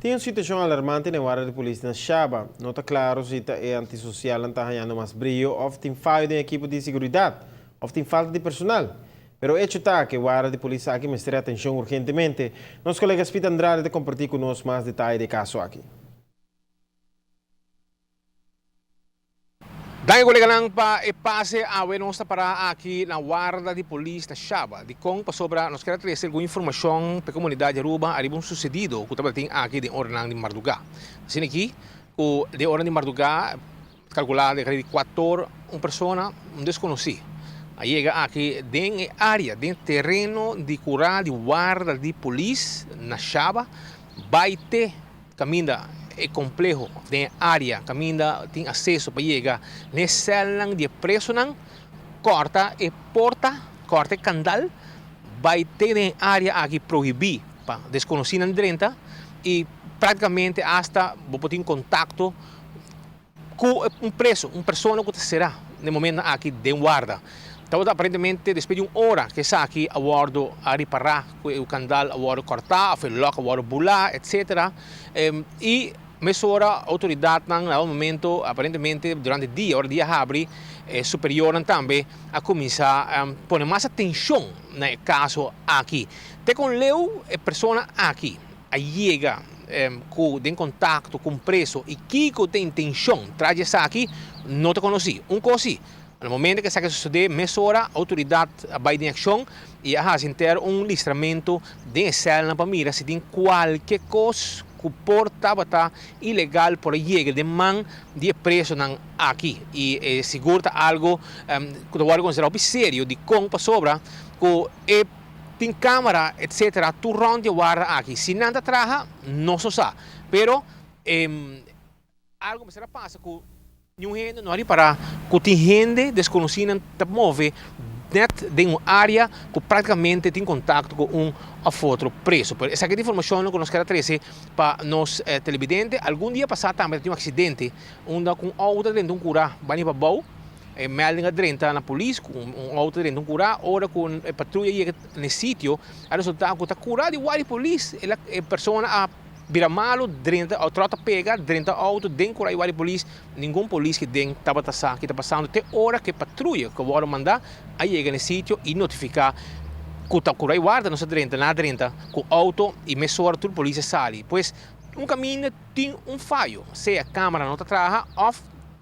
Tem uma situação alarmante na área de polícia na Shaba. Não está claro se é antissocial, não está ganhando mais brilho, ou tem falha de equipe de segurança, ou tem falta de personal. Pero hecho está que a área de polícia aqui me estere atenção urgentemente. Nossos colegas Pita Andrade de compartir conosco mais detalhes do caso aqui. Dahil ko lang pa ipase awe nosta para aqui na guarda de polícia na Shaba. De kung pasobra nos quer trazer alguma informação para a comunidade Aruba aribong sucedido que também tem aqui de Ornang de Marduga. Assim aqui, o de Ornang de Marduga calculado de 4 pessoa desconhecido. Aí chega aqui dentro área, dentro terreno de curar de guarda de polícia na Shaba, vai ter caminho é complexo, tem área, caminho, tem acesso para chegar nesse cela de preso, corta e porta, corta e candal, vai ter em área aqui proibir para desconhecido dentro e praticamente hasta vou ter contato com preso, pessoa que será no momento aqui de guarda. Então, aparentemente, depois de 1 hora que está aqui, a bordo a reparar o candal, a bordo cortar, a lock, a bordo bular, etc. E mesura a autoridade no momento, aparentemente, durante o dia abre, superior também, a começar a pôr mais atenção no caso aqui. Te com leu a pessoa aqui, a chega tem contato com o preso e que tem intenção de trazer aqui, não te conheci. Coisa. No momento que isso sucede, mesura a autoridade vai em ação e a ter listramento de cela para mirar se tem qualquer coisa que porta estar ilegal por chegar de mão de preso aqui e segura algo que deve considerar sério de como sobra que tem câmera etc. tu ronde guarda aqui se nada traja não se sabe pero algo me será passa que não é para que tem gente desconhecida que move dentro de uma área que praticamente tem contato com outro preso. Essa é a informação que nós queremos trazer para nós televidentes. Algum dia passado também teve um acidente onde com auto dentro de cura, vai para bom, melding dentro na polícia, com auto dentro de cura, ora com a patrulha chega nesse sítio, a resultado que está curado de guarda polícia, a pessoa vira malo, dentro, a trota pega, dentro do auto, dentro da guarda polícia, nenhum polícia que estava passando, até hora que patrulha que vai mandar, aí chega nesse sítio e notificar que está com a guarda, não está dentro, com o auto e mesura tudo polícia sai. Pois, caminho tem falho, se a câmera não está atrás, ou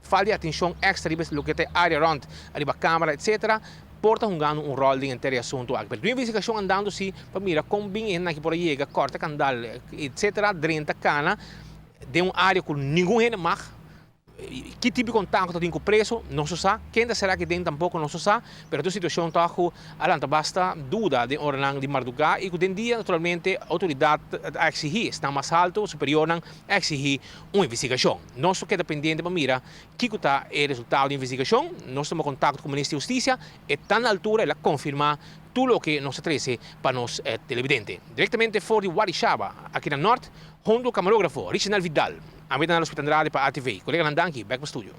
falta de atenção extra, lo que tem área around, a câmera, etc., porta jogando rol de inteiro assunto aqui. Mas a investigação andando se para mirar como bem aqui por aí, corta candal, etc., dentro da cana, de uma área com ninguém é mais. Que tipo de contato tem com o preso, não se sabe. Quem será que tem tampouco, não se sabe. Mas a situação está com basta dúvida de Ornang de Marduga e que hoje em dia, naturalmente, a autoridade a exigir, está mais alto, superior a exigir uma investigação. Nós que dependente para mirar que está o resultado da investigação, nós estamos em contato com o Ministério da Justiça e está na altura de confirmar tudo o que nos traz para nós televidentes. Diretamente fora de Warishaba, aqui no norte, junto ao camarógrafo Richinal Vidal. A vida na Hospital Andrade para a ATV. Colega Landanki, back para o estúdio.